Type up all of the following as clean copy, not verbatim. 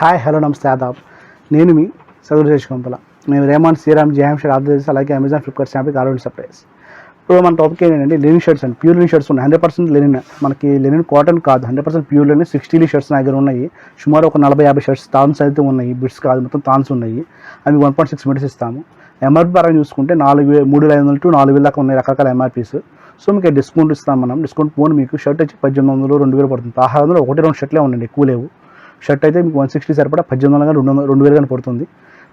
Hi hello నమస్తే ఆదాబ్. నేను మీ సదురేష్ కొంపల. మేము రేమాండ్ శ్రీరామ్ జయహంషర్ ఆర్డర్స్ అలాగే అమెజాన్ ఫ్లిప్కార్ట్ స్నాప్కి ఆర్డర్ సప్లైస్. ఇప్పుడు మన టాపిక్ ఏంటంటే లెనిన్ షర్ట్స్ అండి. ప్యూర్ లెనిన్ షర్ట్స్ ఉన్నాయి. 100% లెనిన్. మనకి లెనిన్ కాటన్ కాదు, 100% ప్యూర్ లెనిన్. 60 షర్ట్స్ నా దగ్గర ఉన్నాయి. సుమారు ఒక 40-50 షర్ట్స్ థాన్స్ అయితే ఉన్నాయి. బిట్స్ కాదు, మొత్తం థాన్స్ ఉన్నాయి. అవి 1.6 మీటర్స్ ఇస్తాము. ఎంఆర్పీ పరంగా చూసుకుంటే 3,500 to 4,000 దాకా ఉన్నాయి రకరకాల ఎంఆర్పీస్. సో మీకు డిస్కౌంట్ ఇస్తాం మనం. డిస్కౌంట్ పోను మీకు షర్ట్ వచ్చి 1,800, 2,000 పడుతుంది. 1600 1-2 షర్ట్లే ఉండండి, ఎక్కువ లేవు. షర్ట్ అయితే మీకు 160 సరిపడా 1,800 కానీ 2,000 కానీ పడుతుంది.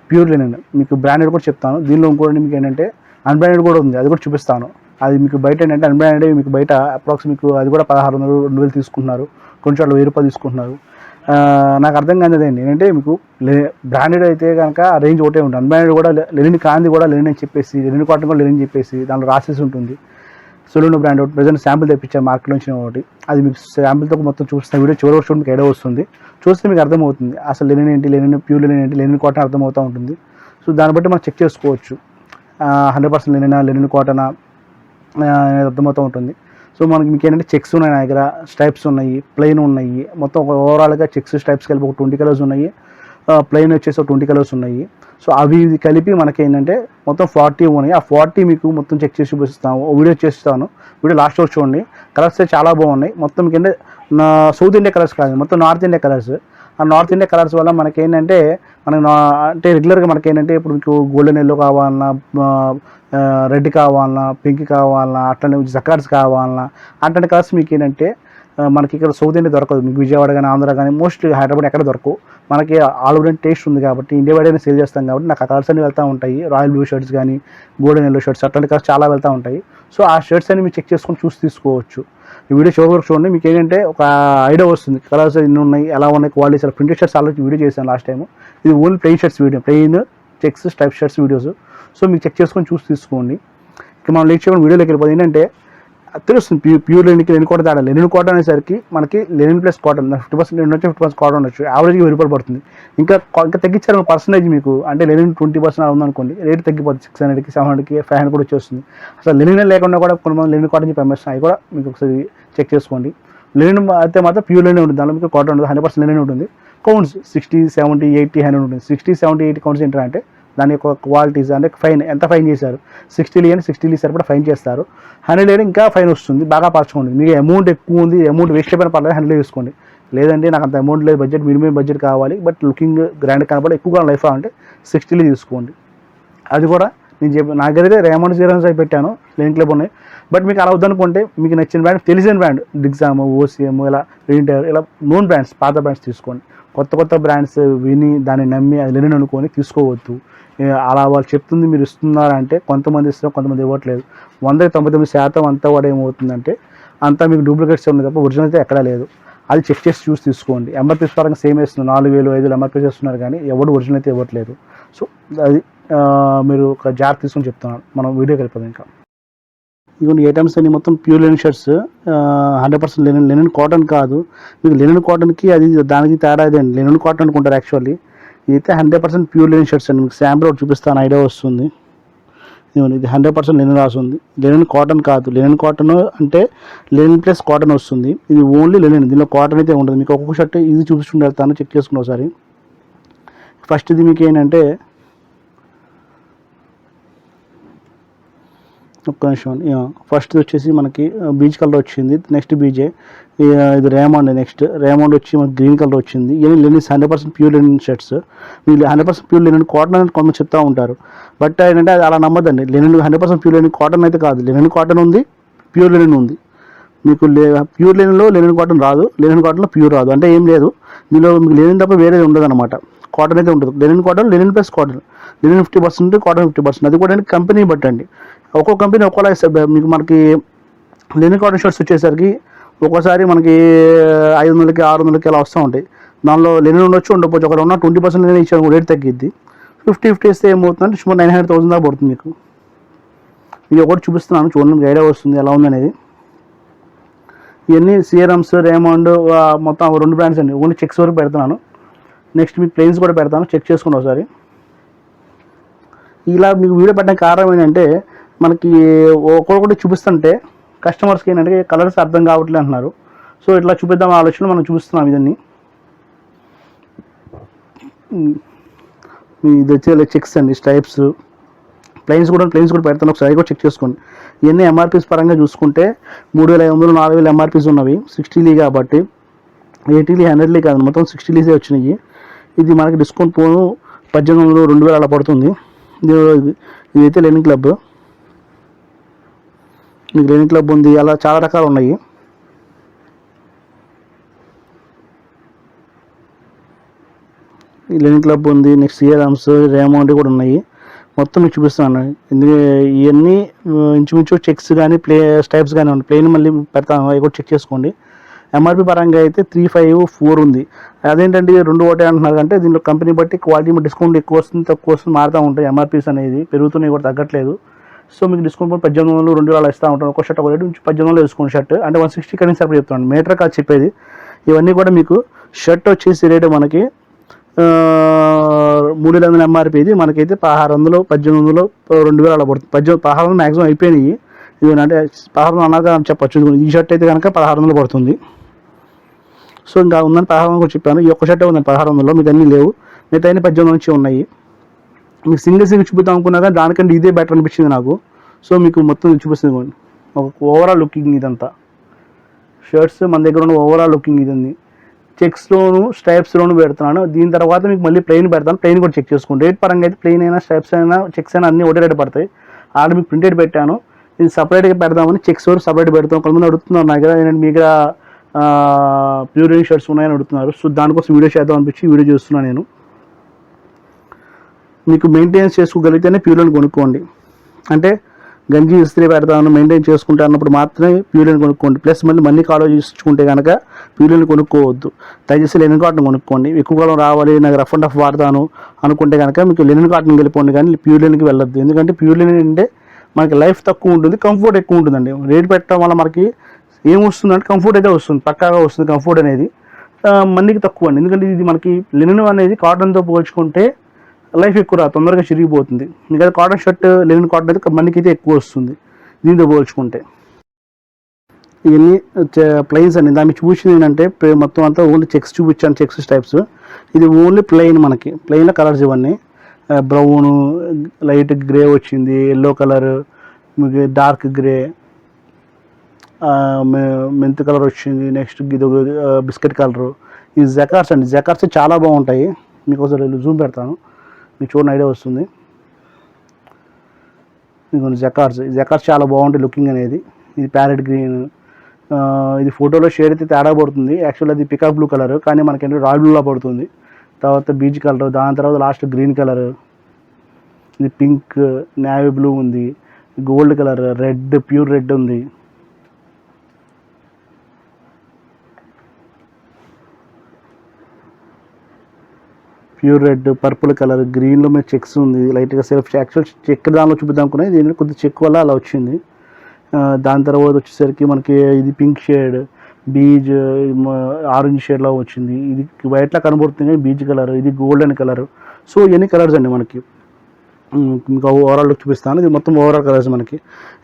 Pure linen. మీకు బ్రాండెడ్ కూడా చెప్తాను. దీనిలో ఇంకోటి మీకు ఏంటంటే అన్బ్రాండెడ్ కూడా ఉంది, అది కూడా చూపిస్తాను. అది మీకు బయట ఏంటంటే అన్బ్రాండెడ్ మీకు బయట అప్రాక్స్ మీకు అది కూడా 1,600, 2,000 తీసుకుంటున్నారు. కొంచెం 1,000 రూపాయలు తీసుకుంటున్నారు. నాకు అర్థం కానిది ఏంటంటే మీకు బ్రాండెడ్ అయితే కనుక రేంజ్ ఒకటే ఉంటుంది. అన్బ్రాండెడ్ కూడా లెనిన్ కాంది కూడా లెనిన్ అని చెప్పేసి, లెనిన్ కాటన్ కూడా లెనిన్ చెప్పేసి దాంట్లో రాసేసి ఉంటుంది. సొలూన్ బ్రాండ్ ఒకటి ప్రజెంట్ శాంపుల్ తెప్పించాను మార్కెట్లో నుంచి ఒకటి. అది మీకు శాంపుల్తో మొత్తం చూపిస్తున్న వీడియో చివరి వరకు మీకు ఐడియా వస్తుంది. చూస్తే మీకు అర్థమవుతుంది అసలు లెనిన్ ఏంటి, లెనిన్ ప్యూర్ లెనిన్ ఏంటి, లెనిన్ కాటన్ అర్థమవుతూ ఉంటుంది. సో దాన్ని బట్టి మనం చెక్ చేసుకోవచ్చు 100% లెనినా, లెనిన్ కాటనా అనేది అర్థమవుతూ ఉంటుంది. సో మనకి మీకు ఏంటంటే చెక్స్ ఉన్నాయి నా దగ్గర, స్ట్రైప్స్ ఉన్నాయి, ప్లెయిన్ ఉన్నాయి. మొత్తం ఓవరాల్గా చెక్స్ స్ట్రైప్స్ కలిపి ఒక 20 కలర్స్ ఉన్నాయి. ప్లెయిన్ వచ్చేసి ఒక 20 కలర్స్ ఉన్నాయి. సో అవి కలిపి మనకి ఏంటంటే మొత్తం 40 ఉన్నాయి. ఆ 40 మీకు మొత్తం చెక్ చేసి చూపిస్తాను, వీడియో చేస్తాను. వీడియో లాస్ట్ వరకు చూడండి. కలర్స్ చాలా బాగున్నాయి. మొత్తం మీకు ఏంటంటే సౌత్ ఇండియా కలర్స్ కాదు, మొత్తం నార్త్ ఇండియా కలర్స్. ఆ నార్త్ ఇండియా కలర్స్ వల్ల మనకేంటంటే అంటే రెగ్యులర్గా మనకేంటంటే ఇప్పుడు మీకు గోల్డెన్ ఎల్లో కావాలన్నా, రెడ్ కావాలన్నా, పింక్ కావాలన్నా, అట్లనే జకార్డ్స్ కావాలన్నా, అట్లాంటి కలర్స్ మీకు ఏంటంటే మనకి ఇక్కడ సౌత్ ఇండియా దొరకదు. మీకు విజయవాడ కానీ, ఆంధ్ర కానీ, మోస్ట్లీ హైదరాబాద్ ఎక్కడ దొరకవు. మనకి ఆల్ ఓవర్ టేస్ట్ ఉంది కాబట్టి ఇండియా వైడ్ సేల్ చేస్తాం కాబట్టి నాకు ఆ కలర్స్ అన్ని వెళ్తూ ఉంటాయి. రాయల్ బ్లూ షర్ట్స్ కానీ, గోల్డెన్ ఎల్లో షర్ట్స్ అట్లాంటి కలర్స్ చాలా వెళ్తూ ఉంటాయి. సో ఆ షర్ట్స్ అన్ని మీరు చెక్ చేసుకొని చూసి తీసుకోవచ్చు. ఈ వీడియో చివరి వరకు చూడండి. మీకు ఏంటంటే ఒక ఐడియా వస్తుంది కలర్స్ ఎన్ని ఉన్నాయి, ఎలా ఉన్నాయి, క్వాలిటీస్. అలా ప్రింటెడ్ షర్ట్స్ ఆల్రెడీ వీడియో చేశాను లాస్ట్ టైం. ఇది only plain shirts video, plain checks stripe shirts videos. So మీకు చెక్ చేసుకొని చూసి తీసుకోండి. ఇక మనం లేట్ చేయడం వీడియోలోకి వెళ్ళిపోతుంది. ఏంటంటే తెలుస్తుంది ప్యూర్ లెనిన్కి లెనిన్ కాటన్ తేడా. లెనిన్ కాటన్ అనేసరికి మనకి లెనిన్ ప్లస్ కాటన్ 50% లెనిన్ వచ్చి 50% కాటన్ ఉండొచ్చు. యావరేజ్గా 1000 రూపాయలు పడుతుంది. ఇంకా తగ్గించారు పర్సెంటేజ్ మీకు. అంటే లెనిన్ 20% అలా ఉందనుకోండి, రేట్ తగ్గిపోతుంది. 600కి 700కి 500 కూడా వచ్చేస్తుంది. అసలు లెనిన్ లేకుండా కూడా కొంతమంది లెనిన్ కాటన్ చెప్పి అమ్మేస్తాయి. అవి కూడా మీకు ఒకసారి చెక్ చేసుకోండి. లెనిన్ అయితే మాత్రం ప్యూర్ లెనిన్ ఉంటుంది, దాంట్లో మీకు కాటన్ ఉంటుంది. 100% లెనిన్ ఉంటుంది. కౌంట్స్ 60, 70, 80, 100 ఉంటుంది. 60, 70, 80 కౌంట్స్ ఏంటంటే దాని యొక్క క్వాలిటీస్ అంటే ఫైన్ ఎంత ఫైన్ చేశారు. 60 సరిపడా ఫైన్ చేస్తారు. 100 ఇంకా ఫైన్ వస్తుంది. బాగా పరచుకోండి. మీకు అమౌంట్ ఎక్కువ ఉంది, అమౌంట్ వేస్ట్ అయిపోయిన పర్లేదు, 100 తీసుకోండి. లేదంటే నాకు అంత అమౌంట్ లేదు, బడ్జెట్ మినిమం బడ్జెట్ కావాలి, బట్ లుకింగ్ గ్రాండ్ కనబడి ఎక్కువగా లైఫ్ అంటే 60 తీసుకోండి. అది కూడా నేను నా దగ్గర రేమండ్ శ్రీరామ్ అయి పెట్టాను, లెనిన్ క్లబ్ ఉన్నాయి. బట్ మీకు అలా వద్దనుకుంటే మీకు నచ్చిన బ్రాండ్, తెలిసిన బ్రాండ్ డిగ్జామ్, ఓసిఎం, ఇలా రీంటర్, ఇలా నోన్ బ్రాండ్స్, పాత బ్రాండ్స్ తీసుకోండి. కొత్త బ్రాండ్స్ విని దాన్ని నమ్మి అది లెనిన్ అనుకొని తీసుకోవద్దు. అలా వాళ్ళు చెప్తుంది మీరు ఇస్తున్నారంటే కొంతమంది ఇస్తున్నారు, కొంతమంది ఇవ్వట్లేదు. 99% అంతా కూడా ఏమవుతుందంటే అంతా మీకు డూప్లికేట్స్ ఉన్నాయి తప్ప ఒరిజినల్ అయితే ఎక్కడా లేదు. అది చెక్ చేసి చూసి తీసుకోండి. ఎంఆర్పీ పరంగా సేమ్ వేస్తున్నారు, 4,000, 5,000 ఎంఆర్పీ చేస్తున్నారు, కానీ ఎవరు ఒరిజినల్ అయితే ఇవ్వట్లేదు. సో అది మీరు ఒక జాగ్రత్త తీసుకొని చెప్తున్నాను. మనం వీడియోకి వెళ్ళిపోదాం. ఇంకా ఇవన్నీ ఐటమ్స్ అన్ని మొత్తం pure linen shirts, 100% linen cotton కాదు. మీకు లెనిన్ కాటన్కి అది దానికి తేడా ఇదే అండి. లెనిన్ కాటన్ అనుకుంటారు యాక్చువల్లీ. ఇదైతే 100% ప్యూర్ లెనిన్ షర్ట్స్ అండి. మీకు శాంపుల్ ఒకటి చూపిస్తాను, ఐడియా వస్తుంది. ఇది 100% లెనిన్ రాస్తుంది. లెనిన్ కాటన్ కాదు. లెనిన్ కాటన్ అంటే లెనిన్ ప్లస్ కాటన్ వస్తుంది. ఇది ఓన్లీ లెనిన్, దీనిలో కాటన్ అయితే ఉండదు. మీకు ఒక్కొక్క షర్ట్ ఇది చూపించుకుంటూ వెళ్తాను, చెక్ చేసుకుని ఒకసారి. ఫస్ట్ ఇది మీకు ఏంటంటే ఒక్క నిమిషం. ఫస్ట్ వచ్చేసి మనకి బీచ్ కలర్ వచ్చింది. నెక్స్ట్ బీజే. ఇది రేమండ్. నెక్స్ట్ రేమండ్ వచ్చి మనకి గ్రీన్ కలర్ వచ్చింది. ఇవన్నీ లెనిన్ 100% ప్యూర్ లెనిన్ షర్ట్స్. మీరు 100% ప్యూర్ లెనిన్ కాటన్ అనేది కొంతమంది చెప్తూ ఉంటారు. బట్ ఏంటంటే అది అలా నమ్మదండి. లెనిన్ 100% ప్యూర్ లెనిన్ కాటన్ అయితే కాదు. లెనిన్ కాటన్ ఉంది, ప్యూర్ లెనిన్ ఉంది. మీకు ప్యూర్ లెనిన్లో లెనిన్ కాటన్ రాదు, లెనిన్ కాటన్లో ప్యూర్ రాదు. అంటే ఏం లేదు, దీనిలో మీకు లెనిన్ తప్ప వేరేది ఉండదు అనమాట. కాటన్ అయితే ఉంటుంది. Linen cotton, linen plus cotton. Linen 50%, cotton 50%. అది కూడా కంపెనీ బట్టండి. ఒక్కొక్క కంపెనీ ఒక్కోలా ఇస్తారు. మీకు మనకి లెనిన్ కాటన్ షర్ట్స్ వచ్చేసరికి ఒక్కోసారి మనకి 500కి 600కి అలా వస్తూ ఉంటాయి. దానిలో లెనిన్ ఉండొచ్చు, ఉండకపోవచ్చు. ఒకరు ఉన్న 20% లెనిన్ ఇచ్చారు, రేట్ తగ్గిద్ది. 50 ఇస్తే ఏమవుతుందంటే సుమారు 900,000 దాకా పడుతుంది మీకు. ఇది ఒకటి చూపిస్తున్నాను, చూడండి, మీకు ఐడియా వస్తుంది ఎలా ఉందనేది. ఇవన్నీ సిఆర్ఎమ్స్, రేమండ్, మొత్తం 2 బ్రాండ్స్ అండి. ఓన్లీ చెక్స్ వరకు పెడుతున్నాను. నెక్స్ట్ మీకు ప్లెయిన్స్ కూడా పెడతాను, చెక్ చేసుకోండి ఒకసారి. ఇలా మీకు వీడియో పెట్టడానికి కారణం ఏంటంటే మనకి ఒక్కొక్కటి చూపిస్తుంటే కస్టమర్స్కి ఏంటంటే కలర్స్ అర్థం కావట్లేదు అంటున్నారు. సో ఇట్లా చూపిద్దాం ఆలోచన మనం చూపిస్తున్నాం. ఇదన్నీ ఇది వచ్చి చెక్స్ అండి, స్ట్రైప్స్, ప్లెయిన్స్ కూడా పెడతాను, ఒకసారి కూడా చెక్ చేసుకోండి. ఇవన్నీ ఎంఆర్పీస్ పరంగా చూసుకుంటే 3500 4000 ఎంఆర్పీస్ ఉన్నవి 60 కాబట్టి. 80 100 కాదు, మొత్తం 60 వచ్చినాయి. ఇది మనకి డిస్కౌంట్ పోను 1800 2000 అలా పడుతుంది. ఇదైతే లెనిన్ క్లబ్, మీకు లెనిన్ క్లబ్ ఉంది, అలా చాలా రకాలు ఉన్నాయి. ఈ లెనిన్ క్లబ్ ఉంది, నెక్స్ట్ సిఆర్ఎమ్స్, రేమౌండ్ కూడా ఉన్నాయి. మొత్తం మీకు చూపిస్తున్నాను. ఇవన్నీ ఇంచుమించు చెక్స్ కానీ స్టైప్స్ కానీ ఉన్నాయి. ప్లెయిన్ మళ్ళీ పెడతాను, అవి కూడా చెక్ చేసుకోండి. ఎంఆర్పి పరంగా అయితే 354 ఉంది. అదేంటంటే 2 ఒకటే అంటున్నారు అంటే దీంట్లో కంపెనీ బట్టి క్వాలిటీ డిస్కౌంట్ ఎక్కువ వస్తుంది తక్కువ వస్తుంది మారుతూ ఉంటాయి. ఎంఆర్పీస్ అనేది పెరుగుతున్నాయి కూడా తగ్గట్లేదు. సో మీకు డిస్కౌంట్ 1800 2000 ఇస్తూ ఉంటాను. ఒక షర్ట్ ఒక రేటు 1800 వేసుకోండి. షర్ట్ అంటే 160 కనీసం అప్పుడు చెప్తాను, మీటర్ కాదు చెప్పేది. ఇవన్నీ కూడా మీకు షర్ట్ వచ్చేసి రేటు మనకి 3500 ఎంఆర్పీ. ఇది మనకైతే 1600 1800 2000 అలా పడుతుంది. 1600 మ్యాక్సిమం అయిపోయినాయి. ఇది అంటే 1600 అన్నాక చెప్పచ్చు. ఈ షర్ట్ అయితే కనుక 1600 పడుతుంది. సో ఇంకా ఉందని 1600 కూడా చెప్పాను. ఈ ఒక్క షర్టే ఉందని 1600, మీకు అన్నీ లేవు. మిగతా అన్ని 1800 నుంచి ఉన్నాయి. మీకు సింగిల్ చూపిద్దాం అనుకున్నా కానీ దానికంటే ఇదే బెటర్ అనిపించింది నాకు. సో మీకు మొత్తం చూపిస్తుంది ఒక ఓవరాల్ లుకింగ్. ఇదంతా షర్ట్స్ మన దగ్గర ఉన్న ఓవరాల్ లుకింగ్ ఇది ఉంది. చెక్స్లోను స్ట్రైప్స్లోను పెడుతున్నాను. దీని తర్వాత మీకు మళ్ళీ ప్లెయిన్ పెడతాను. ప్లెయిన్ కూడా చెక్ చేసుకోండి. రేట్ పరంగా అయితే ప్లెయిన్ అయినా స్ట్రైప్స్ అయినా చెక్స్ అయినా అన్నీ ఒకటే రేట్ పడతాయి. ఆడ మీకు ప్రింటెడ్ పెట్టాను. ఇది సపరేట్గా పెడదామని చెక్స్ వరకు సపరేట్ పెడతాం. కొంతమంది అడుగుతున్నారు నా దగ్గర ఏంటంటే మీ దగ్గర ప్యూర్ లెనిన్ షర్ట్స్ ఉన్నాయని అడుగుతున్నారు. సో దానికోసం వీడియో చేద్దాం అనిపించి వీడియో చేస్తున్నాను నేను. మీకు మెయింటెనెన్స్ చేసుకోగలిగితేనే ప్యూర్ లెనిన్ కొనుక్కోండి. అంటే గంజి ఇస్త్రీ పెడతాను మెయింటైన్ చేసుకుంటే అన్నప్పుడు మాత్రమే ప్యూర్ లెనిన్ కొనుక్కోండి. ప్లస్ మళ్ళీ మనీ ఆలోచించుకుంటే కనుక ప్యూర్ లెనిన్ కొనుక్కోవద్దు. దయచేసి లెనిన్ కాటన్ కొనుక్కోండి. ఎక్కువ కాలం రావాలి, నాకు రఫ్ అండ్ టఫ్ వాడతాను అనుకుంటే కనుక మీకు లెనిన్ కాటన్ వెళ్ళిపోండి, కానీ ప్యూర్ లెనిన్కి వెళ్ళొద్దు. ఎందుకంటే ప్యూర్ లెనిన్ అంటే మనకి లైఫ్ తక్కువ ఉంటుంది, కంఫర్ట్ ఎక్కువ ఉంటుందండి. రేట్ పెట్టడం వల్ల మనకి ఏం వస్తుందంటే కంఫర్ట్ అయితే వస్తుంది, పక్కాగా వస్తుంది కంఫర్ట్ అనేది. మనీకి తక్కువ అండి. ఎందుకంటే ఇది మనకి లెనిన్ అనేది కాటన్తో పోల్చుకుంటే లైఫ్ ఎక్కువ రాదు, తొందరగా చిరిగిపోతుంది. మీకు అయితే కాటన్ షర్ట్ లెనిన్ కాటన్ అయితే మనకి అయితే ఎక్కువ వస్తుంది దీంతో పోల్చుకుంటే. ఇవన్నీ ప్లెయిన్స్ అండి. దాన్ని చూపించింది ఏంటంటే మొత్తం అంతా ఓన్లీ చెక్స్ చూపించాను, చెక్స్ టైప్స్. ఇది ఓన్లీ ప్లెయిన్, మనకి ప్లెయిన్లో కలర్స్ ఇవన్నీ బ్రౌను, లైట్ గ్రే వచ్చింది, ఎల్లో కలర్, మీకు డార్క్ గ్రే, మెంత్ కలర్ వచ్చింది, నెక్స్ట్ ఇది బిస్కెట్ కలరు. ఈ జకార్స్ అండి. జకార్స్ చాలా బాగుంటాయి. మీకు ఒకసారి జూమ్ పెడతాను, మీకు చూడండి ఐడియా వస్తుంది. మీకు జకార్స్ చాలా బాగుంటాయి లుకింగ్ అనేది. ఇది ప్యారెట్ గ్రీన్, ఇది ఫోటోలో షేడ్ అయితే తేడా పడుతుంది. యాక్చువల్ అది పికాక్ బ్లూ కలర్, కానీ మనకేంటంటే రాయల్ బ్లూలా పడుతుంది. తర్వాత బీచ్ కలర్, దాని తర్వాత లాస్ట్ గ్రీన్ కలర్, ఇది పింక్, నేవీ బ్లూ ఉంది, gold colour, red, pure red ఉంది. ప్యూర్ రెడ్, పర్పుల్ కలర్, గ్రీన్లో మీద చెక్స్ ఉంది, లైట్గా సెల్ఫ్. యాక్చువల్ చెక్ దానిలో చూపిద్దాం అనుకున్నాయి, దీని కొద్దిగా చెక్ వల్ల అలా వచ్చింది. దాని తర్వాత వచ్చేసరికి మనకి ఇది పింక్ షేడ్, బీజ్ ఆరెంజ్ షేడ్లో వచ్చింది. ఇది వైట్లా కనబడుతుంది బీజ్ కలర్, ఇది గోల్డెన్ కలర్. సో ఇవన్నీ కలర్స్ అండి మనకి. ఇంకా ఓవరాల్ చూపిస్తాను. ఇది మొత్తం ఓవరాల్ కలర్స్ మనకి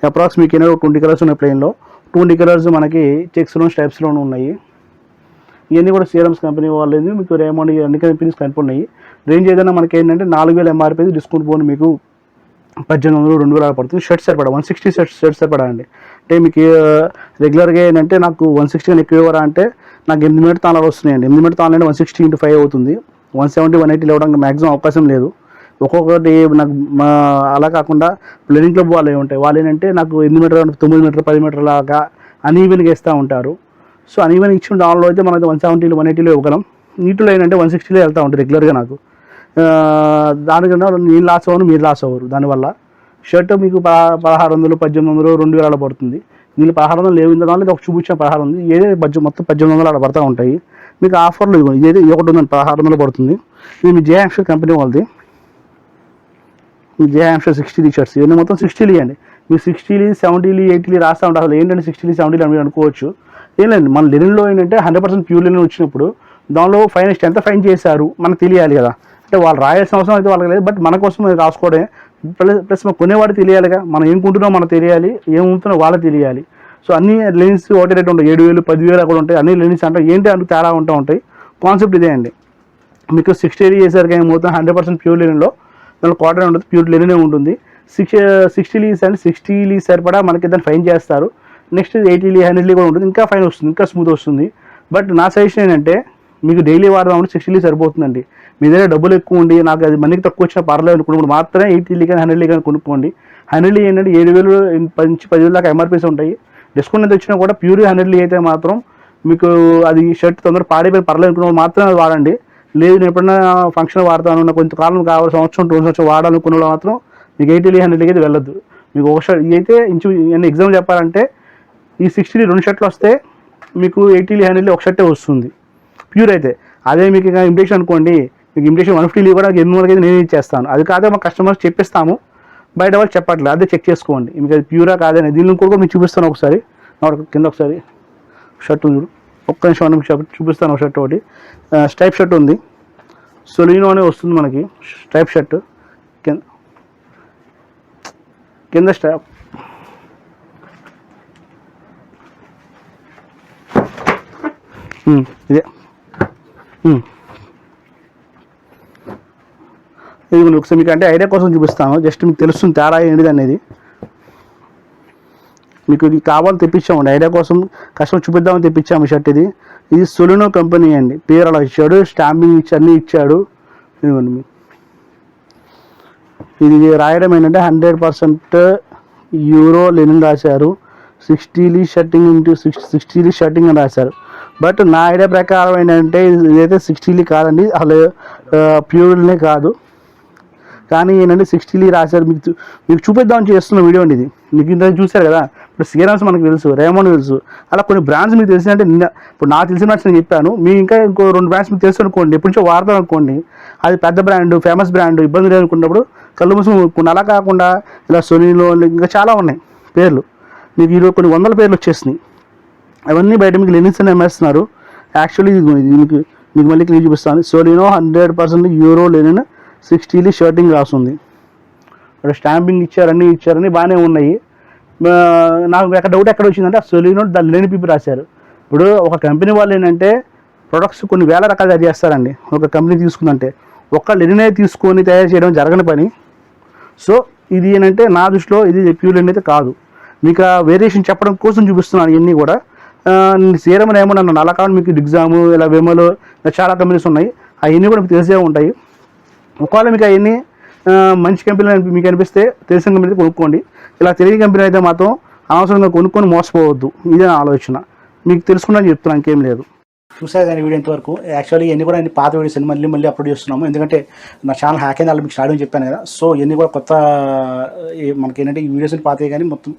అప్రాక్స్ మీకు ఏదో 20 కలర్స్ ఉన్నాయి ప్లెయిన్లో. 20 కలర్స్ మనకి చెక్స్లో స్టైప్స్లోనూ ఉన్నాయి. ఇవన్నీ కూడా సిఆర్ఎమ్స్ కంపెనీ వాళ్ళది. మీకు రేమౌండ్ అన్ని కంపెనీస్ కనుక్కున్నాయి. రేంజ్ ఏదైనా మనకి ఏంటంటే 4000 ఎంఆర్పీ డిస్కౌంట్ పోను మీకు 1800 2000 పడుతుంది. షర్ట్స్ సరిపడా 160 షర్ట్స్ సరిపడా అండి. అంటే మీకు రెగ్యులర్గా ఏంటంటే నాకు 160 ఎక్కువ ఇవ్వరా అంటే నాకు 8 మీటర్ తాళాలు వస్తున్నాయండి. 8 మీటర్ తాళాలు అంటే 160 × 5 అవుతుంది. 170 180 ఇవ్వడానికి మ్యాక్సిమం అవకాశం లేదు. ఒక్కొక్కటి నాకు అలా కాకుండా లెనిన్ క్లబ్ వాళ్ళు ఉంటాయి, వాళ్ళు ఏంటంటే నాకు 8 మీటర్ 9 మీటర్ 10 మీటర్ లాగా అన్ఈవెన్గా ఇస్తూ ఉంటారు. సో అన్ఈవెన్ ఇచ్చిన దానిలో అయితే మనకి 170 180 ఇవ్వగలం. నీటిలో ఏంటంటే 160 వెళ్తూ ఉంటుంది రెగ్యులర్గా నాకు. దానికన్నా నేను లాస్ అవ్వను, మీరు లాస్ అవ్వరు. దానివల్ల షర్ట్ మీకు 1600 1800 2000 అలా పడుతుంది. దీనిలో 1600 లేవు. దానిలో ఒక చూపించిన 1600 ఉంది. ఏదే బడ్జెట్ మొత్తం 1800 అలా పడుతూ ఉంటాయి. మీకు ఆఫర్లు ఇదేదో ఒకటి ఉందండి 1600 పడుతుంది. ఇది మీ జే హ్యామ్స్టర్ కంపెనీ వాళ్ళది. జే హ్యామ్స్టర్ 60 షర్ట్స్ ఇవన్నీ మొత్తం 60 ఇవ్వండి. మీరు 60 70 80 రాస్తూ ఉంటారు. అసలు ఏంటంటే 60 70 అని అనుకోవచ్చు. ఏం లేదు, మన లెనిన్లో ఏంటంటే 100% ప్యూర్ లెనిన్ వచ్చినప్పుడు దానిలో ఫైనెస్ట్ ఎంత ఫైన్ చేశారు మనకు తెలియాలి కదా. అంటే వాళ్ళు రాయాల్సిన అవసరం అయితే వాళ్ళకి లేదు, బట్ మన కోసం రాసుకోవడమే. ప్లస్ మనం కొనేవాడు తెలియాలిగా, మనం ఏం కొంటున్నాం మనకు తెలియాలి, ఏం ఉంటున్నాం వాళ్ళకి తెలియాలి. సో అన్ని లెన్స్ ఒకటి రేట్ ఉంటాయి, 7000 10,000 కూడా ఉంటాయి. అన్ని లెన్స్ అంటే ఏంటి అంటే తేడా ఉంటాయి. కాన్సెప్ట్ ఇదే అండి. మీకు 60 చేసరికి ఏమవుతుంది 100% ప్యూర్ లెనిన్లో దానిలో కాటన్ ఉంటుంది, ప్యూర్ లెనినే ఉంటుంది. 60 లీస్ అండ్ 60 లీస్ సరిపడా మనకి దాన్ని ఫైన్ చేస్తారు. నెక్స్ట్ 80 లీ 100 లీ కూడా ఉంటుంది, ఇంకా ఫైన్ వస్తుంది, ఇంకా స్మూత్ వస్తుంది. బట్ నా సజెషన్ ఏంటంటే మీకు డైలీ వాడదాం 60 లీ సరిపోతుందండి. మీ దగ్గర డబ్బులు ఎక్కువ ఉండి నాకు అది మనకి తక్కువ వచ్చినా పర్లేదు అనుకున్నప్పుడు మాత్రమే 80 లీ కానీ 100 లీ కానీ కొనుక్కోండి. 100 లీ ఏంటంటే 7,000 నుంచి 10,000 దాకా ఎంఆర్పీస్ ఉంటాయి. డిస్కౌంట్ ఎంత వచ్చినా కూడా ప్యూర్ 100 లీ అయితే మాత్రం మీకు అది షర్ట్ తొందరగా పాడైపోయి పర్లేదు అనుకున్న మాత్రమే అది వాడండి. లేదు నేను ఎప్పుడైనా ఫంక్షన్ వాడతాను, నాకు కొంతకాలం కావాలి, సంవత్సరం 2 సంవత్సరం వాడాలనుకున్న వాళ్ళు మాత్రం మీకు 80 లీ 100 లీకి అయితే వెళ్ళొద్దు. మీకు ఒక షర్ట్ అయితే ఎగ్జాంపుల్ చెప్పాలంటే ఈ 60 లీ 2 షర్ట్లు వస్తే మీకు 80 లీ 100 లీ ఒక షర్టే వస్తుంది ప్యూర్ అయితే. అదే మీకు ఇంకా ఇమిటేషన్ అనుకోండి, మీకు ఇమిటేషన్ 150 లీ కూడా 800 అయితే నేను ఇచ్చేస్తాను. అది కాదే మా కస్టమర్స్ చెప్పిస్తాము, బయట వాళ్ళు చెప్పట్లేదు. అదే చెక్ చేసుకోండి మీకు అది ప్యూరా కాదని. దీనిలో కూడా మీకు చూపిస్తాను ఒకసారి, కింద ఒకసారి షర్ట్ ఉంది, ఒక్క నిమిషం చూపిస్తాను. ఒక షర్ట్ ఒకటి స్ట్రైప్ షర్ట్ ఉంది, సొలినో అనే వస్తుంది మనకి స్ట్రైప్ షర్ట్, కింద స్ట్రైప్ ఇదే ఇది ఒకసారి మీకు అంటే ఐడియా కోసం చూపిస్తాను, జస్ట్ మీకు తెలుస్తుంది తేడా ఏంటిది అనేది. మీకు ఇది కావాలి తెప్పించామండి, ఐడియా కోసం కస్టమర్ చూపిద్దామని తెప్పించాము షర్ట్. ఇది సొలినో కంపెనీ అండి, పేరు అలా ఇచ్చాడు, స్టాంపింగ్ ఇచ్చి అన్నీ ఇచ్చాడు. ఇదిగోండి ఇది రాయడం ఏంటంటే 100% యూరో లెనిన్ రాశారు, 60 లీ షర్టింగ్ ఇంటూ 60 లీ షర్టింగ్ అని రాశారు. బట్ నా ఐడియా ప్రకారం ఏంటంటే ఇదైతే 60 లీ కాదండి, అసలు ప్యూర్నే కాదు. కానీ ఏంటంటే 60 లీ రాశారు. మీకు చూపిద్దామని చేస్తున్న వీడియో అండి ఇది. మీకు ఇంత చూశారు కదా, ఇప్పుడు సీరామ్స్ మనకు తెలుసు, రేమండ్ తెలుసు, అలా కొన్ని బ్రాండ్స్ మీకు తెలిసినట్టే ఇప్పుడు నాకు తెలిసిన నేను చెప్పాను. మీ ఇంకా ఇంకో 2 బ్రాండ్స్ మీకు తెలుసు అనుకోండి, ఎప్పటి నుంచో వాడతాం అనుకోండి, అది పెద్ద బ్రాండ్ ఫేమస్ బ్రాండ్, ఇబ్బంది లేదు అనుకున్నప్పుడు కళ్ళు మూసుకుని అలా కాకుండా ఇలా సోనీలో ఇంకా చాలా ఉన్నాయి పేర్లు, మీకు ఈరోజు కొన్ని 100 పేర్లు వచ్చేసినాయి. అవన్నీ బయట మీకు లెనిన్స్ అని అమ్మేస్తున్నారు. యాక్చువల్లీ ఇది మీకు మళ్ళీ క్లియర్ చూపిస్తాను. సోనీలో 100% యూరో లెనిన్ 60 లీ షర్టింగ్ రాస్తుంది. అక్కడ స్టాంపింగ్ ఇచ్చారని బాగానే ఉన్నాయి. నాకు డౌట్ ఎక్కడ వచ్చిందంటే ఆ సొలినో దాని లెనిన్ పీపీ రాశారు. ఇప్పుడు ఒక కంపెనీ వాళ్ళు ఏంటంటే ప్రొడక్ట్స్ కొన్ని వేల రకాలు తయారు చేస్తారండి. ఒక కంపెనీ తీసుకుందంటే ఒక్క లెనినే తీసుకొని తయారు చేయడం జరగని పని. సో ఇది ఏంటంటే నా దృష్టిలో ఇది ప్యూర్ లెనిన్ అయితే కాదు. మీకు వేరియేషన్ చెప్పడం కోసం చూపిస్తున్నాను. ఇవన్నీ కూడా సీరం ఏమో నన్ను అలా కావాలి, మీకు డిగ్జాము ఇలా వెమోలో ఇలా చాలా కంపెనీస్ ఉన్నాయి, అవన్నీ కూడా మీకు తెలిసే ఉంటాయి. ఒకవేళ మీకు అవన్నీ మంచి కంపెనీలు మీకు అనిపిస్తే తెలిసిన కంపెనీ కొనుక్కోండి. ఇలా తెలియని కంపెనీ అయితే మాత్రం అనవసరంగా కొనుక్కొని మోసపోవద్దు, ఇదే నా ఆలోచన. మీకు తెలుసుకున్నాను చెప్తున్నాను, ఇంకేం లేదు. చూసారు కానీ వీడియో ఇంతవరకు. యాక్చువల్లీ ఇవన్నీ కూడా పాత వీడియోస్ మళ్ళీ అప్లోడ్ చేస్తున్నాము, ఎందుకంటే నా ఛానల్ హ్యాక్ అయింది మీకు స్టార్టింగ్ చెప్పాను కదా. సో ఇవన్నీ కూడా కొత్త మనకి ఏంటంటే ఈ వీడియోస్ పాతవి కానీ మొత్తం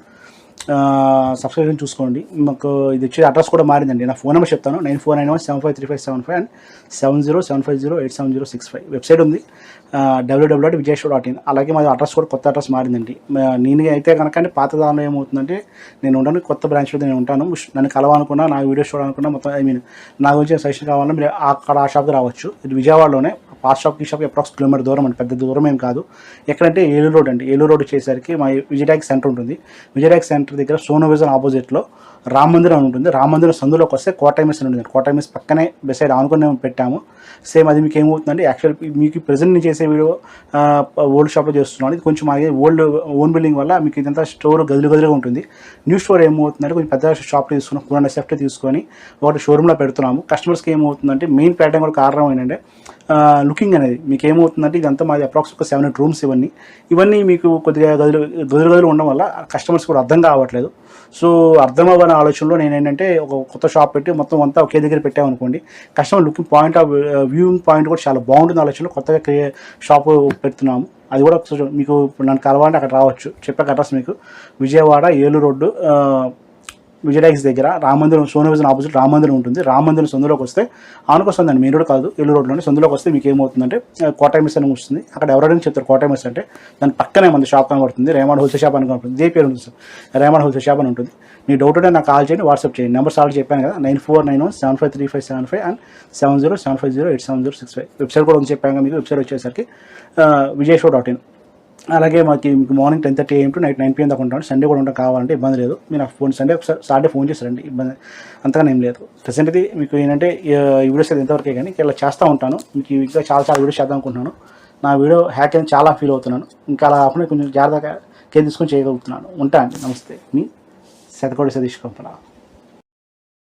సబ్స్క్రిప్షన్ చూసుకోండి. మాకు ఇది వచ్చే అడ్రస్ కూడా మారిందండి. నా ఫోన్ నెంబర్ చెప్తాను, 9491753575 అండ్ 7075087065. వెబ్సైట్ ఉంది www.vijayshop.in. అలాగే మాది అడ్రస్ కూడా కొత్త అడ్రస్ మారిందండి. నేను అయితే కనుక పాత దానిలో ఏమవుతుందంటే నేను ఉండను, కొత్త బ్రాంచ్లో నేను ఉంటాను. నన్ను కలవాలనుకున్నా, నా వీడియోస్ చూడాలనుకున్నా, మొత్తం నా గురించి సజెషన్ కావాలన్నా మీరు అక్కడ ఆ షాప్కి రావచ్చు. ఇది విజయవాడలోనే, పాస్ షాప్కి ఈ షాప్కి అప్రాక్స్ కిలోమీటర్ దూరం అండి, పెద్ద దూరం ఏం కాదు. ఎక్కడంటే ఏలూరు రోడ్ అండి. ఏలూరు రోడ్ వచ్చేసరికి మా విజయటాక్ సెంటర్ ఉంటుంది. విజయటాక్ సెంటర్ దగ్గర సోనో విజన్ ఆపోజిట్లో రామ మందిరం అని ఉంటుంది. రామ మందిరం సందులోకి వస్తే కోటైమిస్ అని ఉంటుంది. కోటైమిస్ పక్కనే బెసైడ్ ఆనుకుని పెట్టాము. సేమ్ అది మీకు ఏమవుతుందంటే యాక్చువల్ మీకు ప్రజెంట్ నేను చేసే వీడియో ఓల్డ్ షాప్లో చేస్తున్నాను. ఇది కొంచెం మాది ఓన్ బిల్డింగ్ వల్ల మీకు ఇదంతా స్టోర్ గదులుగా ఉంటుంది. న్యూ స్టోర్ ఏమవుతుందంటే కొంచెం పెద్ద షాప్లో తీసుకున్నాం, 2.5 సెఫ్ట్ తీసుకొని ఒకటి షోరూమ్లో పెడుతున్నాము. కస్టమర్స్కి ఏమవుతుందంటే మెయిన్ ప్యాటర్న్ కూడా కారణం ఏంటంటే లుకింగ్ అనేది మీకు ఏమవుతుందంటే ఇదంతా మాది అప్రాక్స్ ఒక 7 రూమ్స్. ఇవన్నీ మీకు కొద్దిగా గదులు ఉండడం వల్ల కస్టమర్స్ కూడా అర్థం కావట్లేదు. సో అర్థం అవ్వని ఆలోచనలో నేను ఏంటంటే ఒక కొత్త షాప్ పెట్టి మొత్తం అంతా ఒకే దగ్గర పెట్టామనుకోండి, customer looking point of viewing point కూడా చాలా బాగుంటుంది ఆలోచనలో కొత్తగా షాప్ పెడుతున్నాము. అది కూడా మీకు నన్ను కలవాలంటే అక్కడ రావచ్చు. చెప్పాక అడ్రస్ మీకు విజయవాడ ఏలూరు రోడ్డు విజయటాక్స్ దగ్గర రామందిరం, సోనో విజన్ ఆపోజిట్ రామందిరం ఉంటుంది. రామందిరం సందులోకి వస్తే ఆనుకొస్తుందండి, మెయిన్ రోడ్ కాదు, ఏలూరు రోడ్లోనే. సందులోకి వస్తే మీకు ఏమవుతుందంటే కోటైమిస్ అని వస్తుంది. అక్కడ ఎవరైనా చెప్తారు కోటైమిస్ అంటే దాని పక్కనే మన షాప్ కనబడుతుంది, రేమండ్ హోల్సేల్ షాప్ అని కనబడుతుంది. ఇదే పేరు ఉంటుంది సార్, రేమండ్ హోల్సేల్ షాప్ అని ఉంటుంది. మీ డౌట్ ఉంటే నాకు కాల్ చేయండి, వాట్సాప్ చేయండి. నెంబర్స్ ఆల్రెడీ చెప్పాను కదా, 9491753575 అండ్ 7075087065. వెబ్సైట్ కూడా ఉంది చెప్పాను మీకు. వెబ్సైట్ వచ్చేసరికి vijayshop.in. అలాగే మీకు morning 10:30 AM to night 9 PM దాకా ఉంటాను. సండే కూడా ఉంటాం, కావాలంటే ఇబ్బంది లేదు. మీరు నాకు సండే ఒకసారి సాటర్డే ఫోన్ చేస్తారండి, ఇబ్బంది అంతగానే ఏం లేదు. ప్రెసెంట్ ఇది మీకు ఏంటంటే ఈ వీడియోస్ అయితే ఇంతవరకే, కానీ ఇలా చేస్తూ ఉంటాను. మీకు ఇంకా చాలా వీడియోస్ చేద్దాం అనుకుంటున్నాను. నా వీడియో హ్యాక్ అని చాలా ఫీల్ అవుతున్నాను. ఇంకా అలా కాకుండా కొంచెం జాగ్రత్తగా కేర్ తీసుకొని చేయగలుగుతున్నాను. ఉంటా అండి. నమస్తే, మీ శతకోటి సతీష్ కొంపల.